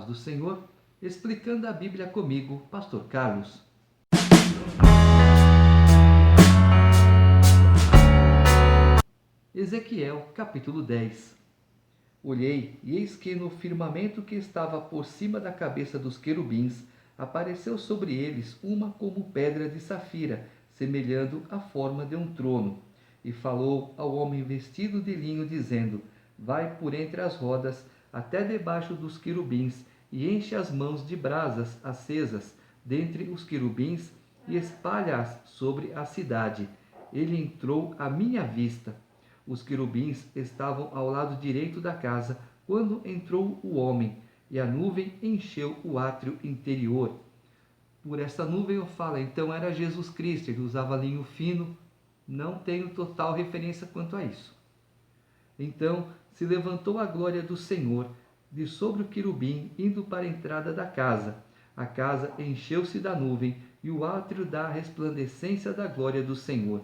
paz do Senhor, explicando a Bíblia comigo, Pastor Carlos. Ezequiel, capítulo 10. Olhei, e eis que no firmamento que estava por cima da cabeça dos querubins, apareceu sobre eles uma como pedra de safira, semelhando a forma de um trono. E falou ao homem vestido de linho, dizendo: Vai por entre as rodas, até debaixo dos querubins, e enche as mãos de brasas acesas dentre os querubins, e espalha-as sobre a cidade. Ele entrou à minha vista. Os querubins estavam ao lado direito da casa, quando entrou o homem, e a nuvem encheu o átrio interior. Por essa nuvem eu falo, então era Jesus Cristo, ele usava linho fino, não tenho total referência quanto a isso. Então se levantou a glória do Senhor de sobre o querubim, indo para a entrada da casa. A casa encheu-se da nuvem, e o átrio da resplandecência da glória do Senhor.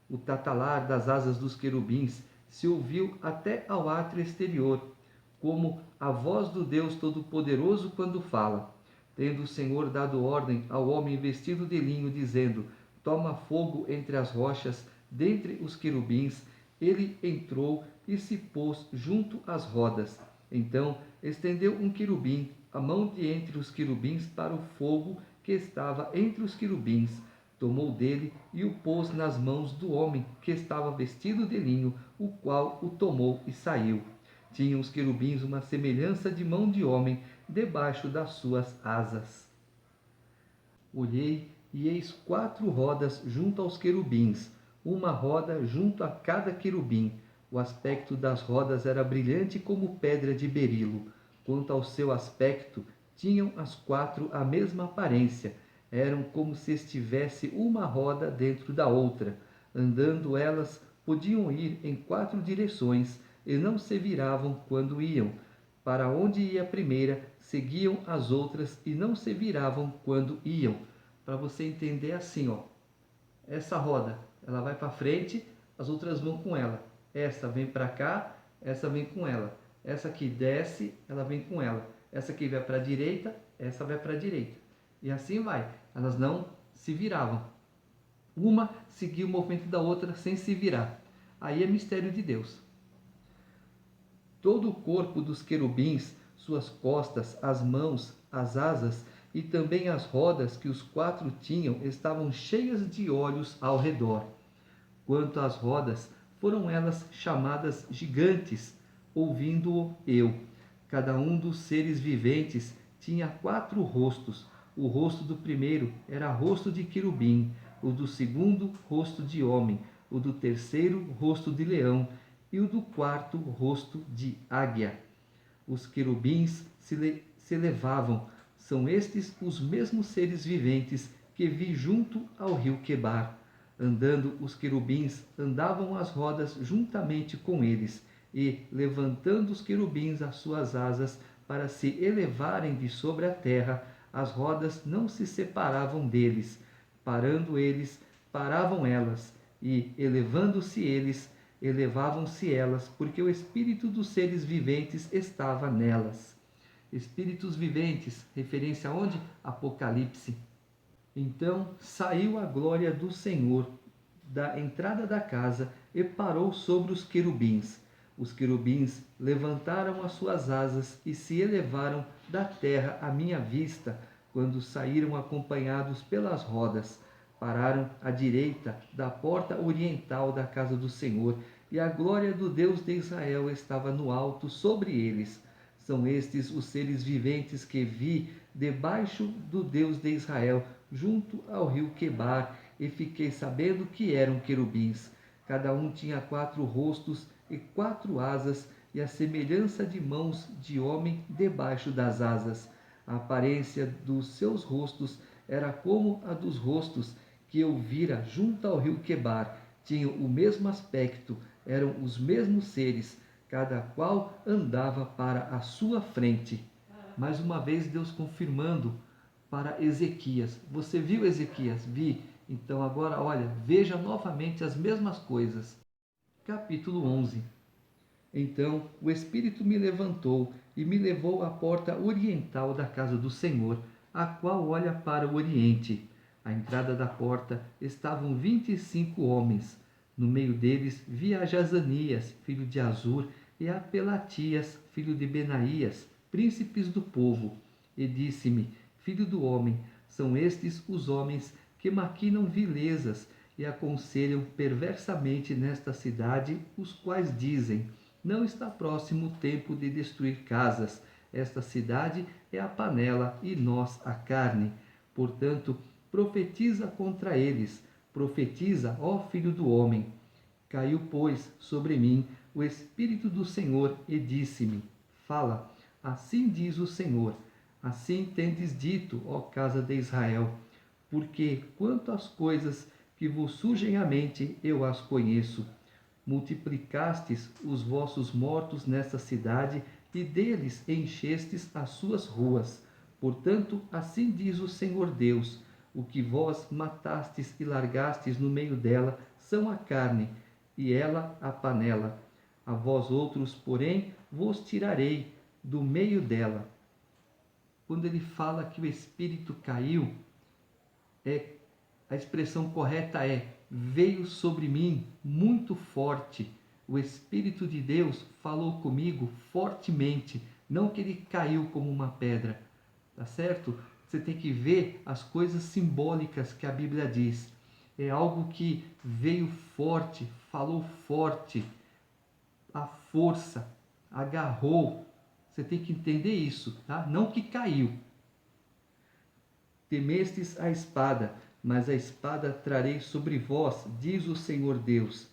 O tatalar das asas dos querubins se ouviu até ao átrio exterior, como a voz do Deus Todo-Poderoso quando fala. Tendo o Senhor dado ordem ao homem vestido de linho, dizendo: Toma fogo entre as rochas, dentre os querubins, ele entrou e se pôs junto às rodas. Então estendeu um querubim a mão de entre os querubins para o fogo que estava entre os querubins, tomou dele e o pôs nas mãos do homem que estava vestido de linho, o qual o tomou e saiu. Tinham os querubins uma semelhança de mão de homem debaixo das suas asas. Olhei, e eis 4 rodas junto aos querubins, uma roda junto a cada querubim. O aspecto das rodas era brilhante como pedra de berilo. Quanto ao seu aspecto, tinham as 4 a mesma aparência. Eram como se estivesse uma roda dentro da outra. Andando elas, podiam ir em 4 direções, e não se viravam quando iam. Para onde ia a primeira, seguiam as outras, e não se viravam quando iam. Para você entender assim, ó. Essa roda, ela vai para frente, as outras vão com ela. Essa vem para cá, essa vem com ela. Essa aqui desce, ela vem com ela. Essa aqui vai para a direita, essa vai para a direita. E assim vai. Elas não se viravam. Uma seguia o movimento da outra sem se virar. Aí é mistério de Deus. Todo o corpo dos querubins, suas costas, as mãos, as asas e também as rodas que os 4 tinham, estavam cheias de olhos ao redor. Quanto às rodas, foram elas chamadas gigantes, ouvindo-o eu. Cada um dos seres viventes tinha 4 rostos. O rosto do primeiro era rosto de querubim, o do segundo, rosto de homem, o do terceiro, rosto de leão, e o do quarto, rosto de águia. Os querubins se elevavam. São estes os mesmos seres viventes que vi junto ao rio Quebar. Andando os querubins, andavam as rodas juntamente com eles, e, levantando os querubins as suas asas para se elevarem de sobre a terra, as rodas não se separavam deles. Parando eles, paravam elas, e, elevando-se eles, elevavam-se elas, porque o espírito dos seres viventes estava nelas. Espíritos viventes, referência aonde? Apocalipse. Então saiu a glória do Senhor da entrada da casa e parou sobre os querubins. Os querubins levantaram as suas asas e se elevaram da terra à minha vista, quando saíram acompanhados pelas rodas. Pararam à direita da porta oriental da casa do Senhor, e a glória do Deus de Israel estava no alto sobre eles. São estes os seres viventes que vi debaixo do Deus de Israel, junto ao rio Quebar, e fiquei sabendo que eram querubins. Cada um tinha 4 rostos e 4 asas, e a semelhança de mãos de homem debaixo das asas. A aparência dos seus rostos era como a dos rostos que eu vira junto ao rio Quebar. Tinham o mesmo aspecto, eram os mesmos seres, cada qual andava para a sua frente. Mais uma vez Deus confirmando para Ezequias. Você viu, Ezequias? Vi. Então agora, olha, veja novamente as mesmas coisas. Capítulo 11. Então o Espírito me levantou e me levou à porta oriental da casa do Senhor, a qual olha para o oriente. À entrada da porta estavam 25 homens. No meio deles vi a Jazanias, filho de Azur, e a Pelatias, filho de Benaías, príncipes do povo. E disse-me: Filho do homem, são estes os homens que maquinam vilezas e aconselham perversamente nesta cidade, os quais dizem: não está próximo o tempo de destruir casas. Esta cidade é a panela e nós a carne. Portanto, profetiza contra eles. Profetiza, ó filho do homem. Caiu, pois, sobre mim o Espírito do Senhor e disse-me: Fala, assim diz o Senhor. Assim tendes dito, ó casa de Israel, porque quanto às coisas que vos surgem à mente, eu as conheço. Multiplicastes os vossos mortos nesta cidade e deles enchestes as suas ruas. Portanto, assim diz o Senhor Deus: o que vós matastes e largastes no meio dela são a carne, e ela a panela. A vós outros, porém, vos tirarei do meio dela. Quando ele fala que o espírito caiu, é a expressão correta é: veio sobre mim muito forte. O Espírito de Deus falou comigo fortemente, não que ele caiu como uma pedra, tá certo? Você tem que ver as coisas simbólicas que a Bíblia diz. É algo que veio forte, falou forte, a força, agarrou. Você tem que entender isso, tá? Não que caiu. Temestes a espada, mas a espada trarei sobre vós, diz o Senhor Deus.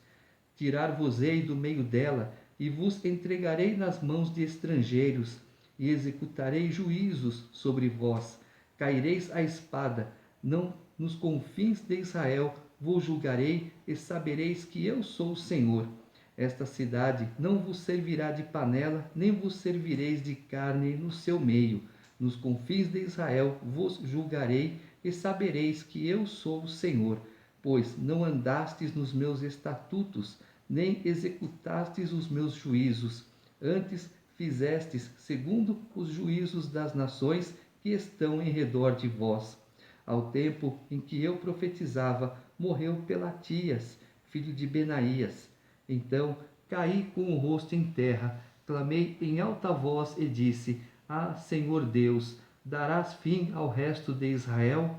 Tirar-vos-ei do meio dela, e vos entregarei nas mãos de estrangeiros, e executarei juízos sobre vós. Caireis à espada, não nos confins de Israel vos julgarei, e sabereis que eu sou o Senhor. Esta cidade não vos servirá de panela, nem vos servireis de carne no seu meio. Nos confins de Israel vos julgarei, e sabereis que eu sou o Senhor, pois não andastes nos meus estatutos, nem executastes os meus juízos. Antes fizestes segundo os juízos das nações que estão em redor de vós. Ao tempo em que eu profetizava, morreu Pelatias, filho de Benaías. Então caí com o rosto em terra, clamei em alta voz e disse: Ah, Senhor Deus, darás fim ao resto de Israel?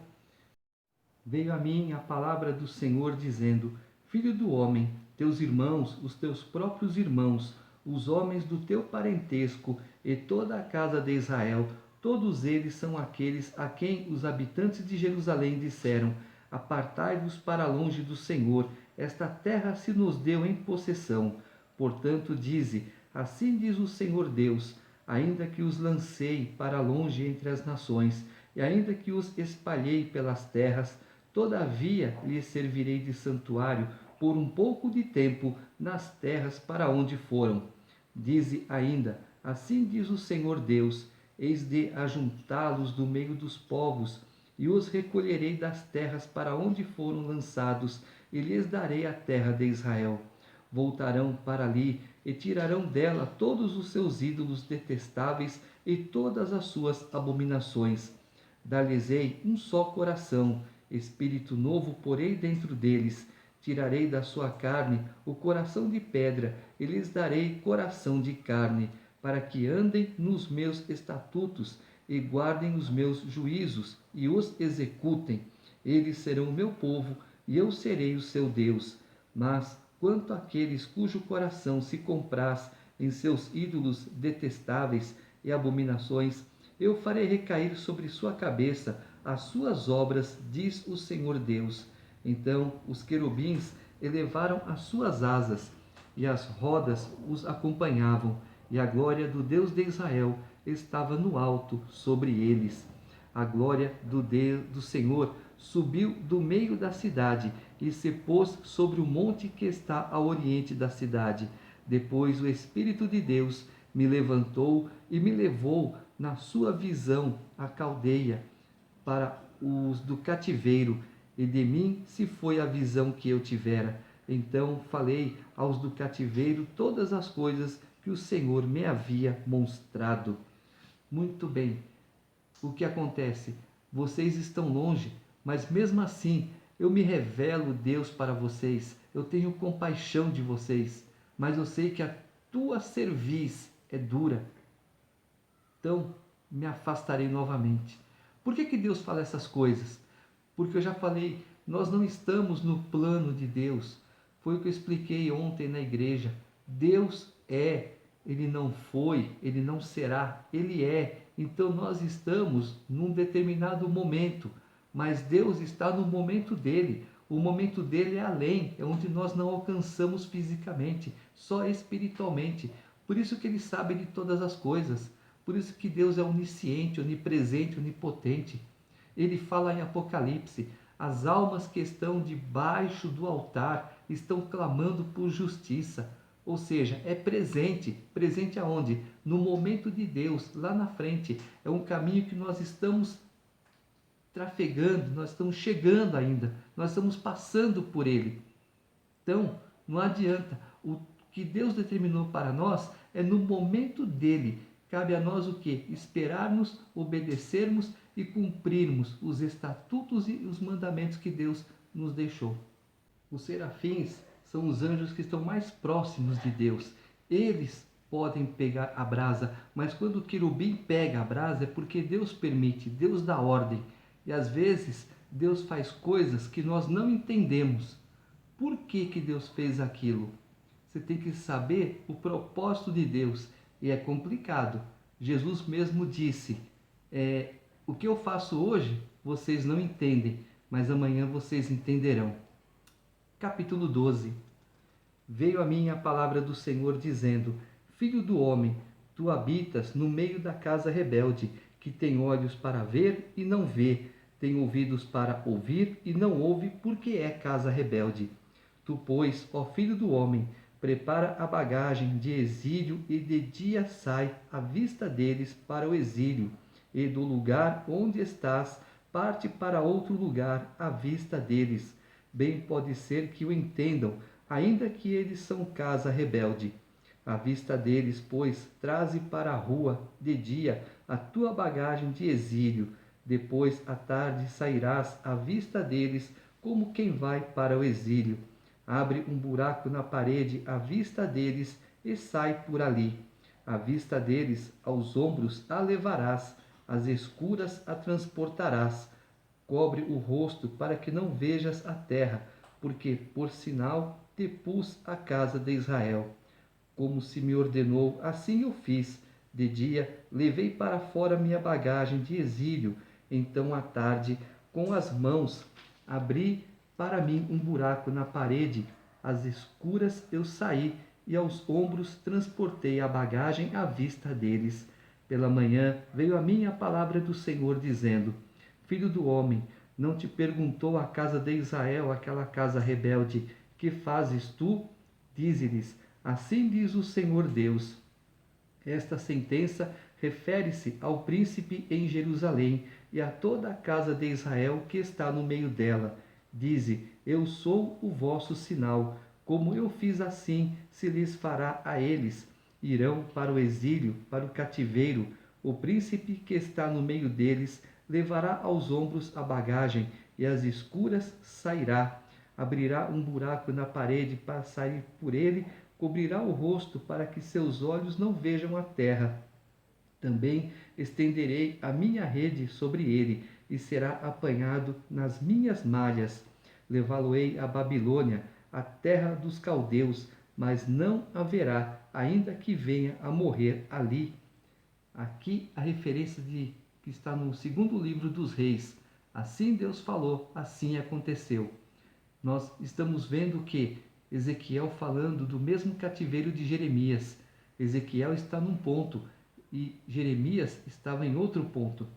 Veio a mim a palavra do Senhor dizendo: Filho do homem, teus irmãos, os teus próprios irmãos, os homens do teu parentesco e toda a casa de Israel, todos eles são aqueles a quem os habitantes de Jerusalém disseram: Apartai-vos para longe do Senhor, esta terra se nos deu em possessão. Portanto, dize: Assim diz o Senhor Deus: ainda que os lancei para longe entre as nações, e ainda que os espalhei pelas terras, todavia lhes servirei de santuário por um pouco de tempo nas terras para onde foram. Dize ainda: Assim diz o Senhor Deus: Eis de ajuntá-los do meio dos povos, e os recolherei das terras para onde foram lançados, e lhes darei a terra de Israel. Voltarão para ali e tirarão dela todos os seus ídolos detestáveis e todas as suas abominações. Dar-lhes-ei um só coração, espírito novo porei dentro deles. Tirarei da sua carne o coração de pedra e lhes darei coração de carne, para que andem nos meus estatutos e guardem os meus juízos e os executem. Eles serão o meu povo e eu serei o seu Deus. Mas quanto àqueles cujo coração se compraz em seus ídolos detestáveis e abominações, eu farei recair sobre sua cabeça as suas obras, diz o Senhor Deus. Então os querubins elevaram as suas asas, e as rodas os acompanhavam, e a glória do Deus de Israel estava no alto sobre eles. A glória do Senhor subiu do meio da cidade e se pôs sobre o monte que está ao oriente da cidade. Depois o Espírito de Deus me levantou e me levou na sua visão à Caldeia, para os do cativeiro, e de mim se foi a visão que eu tivera. Então falei aos do cativeiro todas as coisas que o Senhor me havia mostrado. Muito bem. O que acontece? Vocês estão longe, mas mesmo assim eu me revelo, Deus, para vocês. Eu tenho compaixão de vocês, mas eu sei que a tua cerviz é dura. Então me afastarei novamente. Por que Deus fala essas coisas? Porque eu já falei, nós não estamos no plano de Deus. Foi o que eu expliquei ontem na igreja. Deus é, Ele não foi, Ele não será, Ele é. Então nós estamos num determinado momento, mas Deus está no momento dele. O momento dele é além, é onde nós não alcançamos fisicamente, só espiritualmente. Por isso que Ele sabe de todas as coisas. Por isso que Deus é onisciente, onipresente, onipotente. Ele fala em Apocalipse: as almas que estão debaixo do altar estão clamando por justiça. Ou seja, é presente. Presente aonde? No momento de Deus, lá na frente. É um caminho que nós estamos trafegando, nós estamos chegando ainda, nós estamos passando por ele. Então, não adianta. O que Deus determinou para nós é no momento dele. Cabe a nós o quê? Esperarmos, obedecermos e cumprirmos os estatutos e os mandamentos que Deus nos deixou. Os serafins são os anjos que estão mais próximos de Deus. Eles podem pegar a brasa, mas quando o querubim pega a brasa é porque Deus permite, Deus dá ordem. E às vezes Deus faz coisas que nós não entendemos. Por que Deus fez aquilo? Você tem que saber o propósito de Deus. E é complicado. Jesus mesmo disse, o que eu faço hoje vocês não entendem, mas amanhã vocês entenderão. Capítulo 12. Veio a mim a palavra do Senhor dizendo: Filho do homem, tu habitas no meio da casa rebelde, que tem olhos para ver e não vê, tem ouvidos para ouvir e não ouve, porque é casa rebelde. Tu, pois, ó filho do homem, prepara a bagagem de exílio e de dia sai à vista deles para o exílio, e do lugar onde estás parte para outro lugar à vista deles. Bem pode ser que o entendam, ainda que eles são casa rebelde. À vista deles, pois, traze para a rua de dia a tua bagagem de exílio. Depois, à tarde, sairás à vista deles como quem vai para o exílio. Abre um buraco na parede à vista deles e sai por ali. À vista deles, aos ombros a levarás, às escuras a transportarás. Cobre o rosto para que não vejas a terra, porque por sinal te pus a casa de Israel. Como se me ordenou, assim eu fiz. De dia levei para fora minha bagagem de exílio. Então à tarde, com as mãos, abri para mim um buraco na parede. Às escuras eu saí e aos ombros transportei a bagagem à vista deles. Pela manhã veio a mim a palavra do Senhor dizendo: Filho do homem, não te perguntou a casa de Israel, aquela casa rebelde, que fazes tu? Dize-lhes: assim diz o Senhor Deus. Esta sentença refere-se ao príncipe em Jerusalém e a toda a casa de Israel que está no meio dela. Dize: eu sou o vosso sinal. Como eu fiz assim, se lhes fará a eles. Irão para o exílio, para o cativeiro. O príncipe que está no meio deles levará aos ombros a bagagem e às escuras sairá. Abrirá um buraco na parede para sair por ele, cobrirá o rosto para que seus olhos não vejam a terra. Também estenderei a minha rede sobre ele e será apanhado nas minhas malhas. Levá-lo-ei a Babilônia, a terra dos caldeus, mas não haverá, ainda que venha a morrer ali. Aqui a referência que está no segundo livro dos Reis. Assim Deus falou, assim aconteceu. Nós estamos vendo que Ezequiel falando do mesmo cativeiro de Jeremias. Ezequiel está num ponto e Jeremias estava em outro ponto.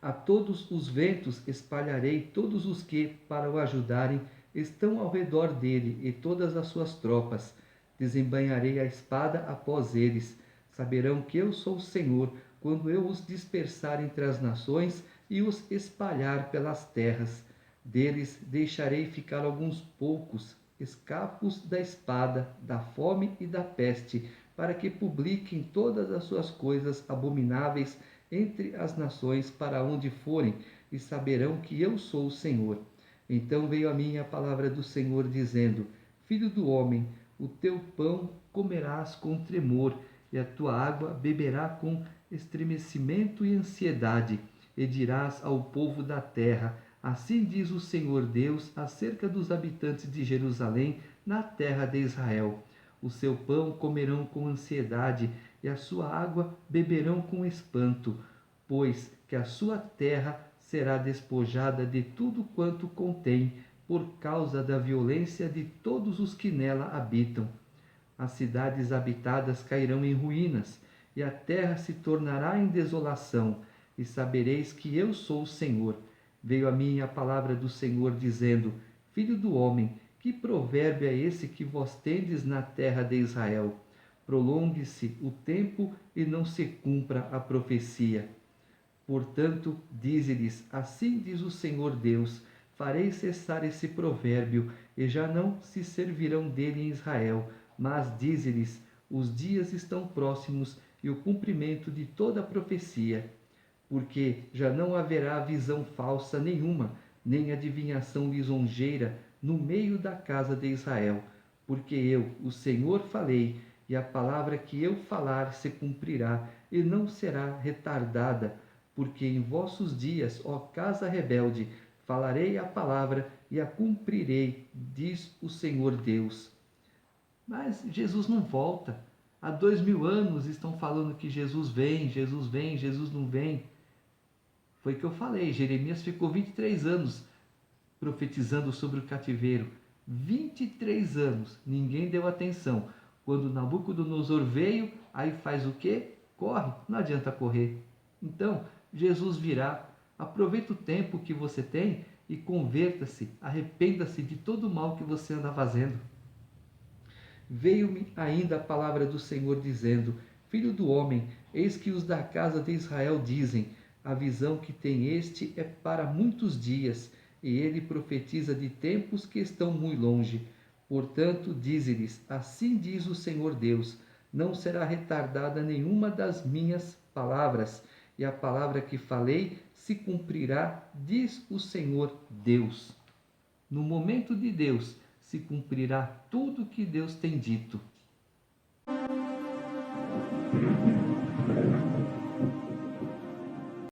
A todos os ventos espalharei todos os que, para o ajudarem, estão ao redor dele e todas as suas tropas. Desembainharei a espada após eles. Saberão que eu sou o Senhor, quando eu os dispersar entre as nações e os espalhar pelas terras. Deles deixarei ficar alguns poucos, escapos da espada, da fome e da peste, para que publiquem todas as suas coisas abomináveis entre as nações para onde forem, e saberão que eu sou o Senhor. Então veio a mim a palavra do Senhor, dizendo: Filho do homem, o teu pão comerás com tremor, e a tua água beberá com estremecimento e ansiedade, e dirás ao povo da terra: Assim diz o Senhor Deus acerca dos habitantes de Jerusalém na terra de Israel: O seu pão comerão com ansiedade, e a sua água beberão com espanto, pois que a sua terra será despojada de tudo quanto contém, por causa da violência de todos os que nela habitam. As cidades habitadas cairão em ruínas, e a terra se tornará em desolação, e sabereis que eu sou o Senhor. Veio a mim a palavra do Senhor, dizendo: Filho do homem, que provérbio é esse que vós tendes na terra de Israel? Prolongue-se o tempo e não se cumpra a profecia. Portanto, dize-lhes: Assim diz o Senhor Deus: Farei cessar esse provérbio, e já não se servirão dele em Israel. Mas dize-lhes: Os dias estão próximos e o cumprimento de toda a profecia. Porque já não haverá visão falsa nenhuma, nem adivinhação lisonjeira no meio da casa de Israel. Porque eu, o Senhor, falei, e a palavra que eu falar se cumprirá, e não será retardada. Porque em vossos dias, ó casa rebelde, falarei a palavra e a cumprirei, diz o Senhor Deus. Mas Jesus não volta. Há 2000 anos estão falando que Jesus vem, Jesus vem, Jesus não vem. Foi o que eu falei, Jeremias ficou 23 anos profetizando sobre o cativeiro. 23 anos, ninguém deu atenção. Quando Nabucodonosor veio, aí faz o quê? Corre, não adianta correr. Então, Jesus virá. Aproveita o tempo que você tem e converta-se, arrependa-se de todo o mal que você anda fazendo. Veio-me ainda a palavra do Senhor, dizendo: Filho do homem, eis que os da casa de Israel dizem: A visão que tem este é para muitos dias, e ele profetiza de tempos que estão muito longe. Portanto, dize-lhes: Assim diz o Senhor Deus: Não será retardada nenhuma das minhas palavras, e a palavra que falei se cumprirá, diz o Senhor Deus. No momento de Deus, se cumprirá tudo o que Deus tem dito.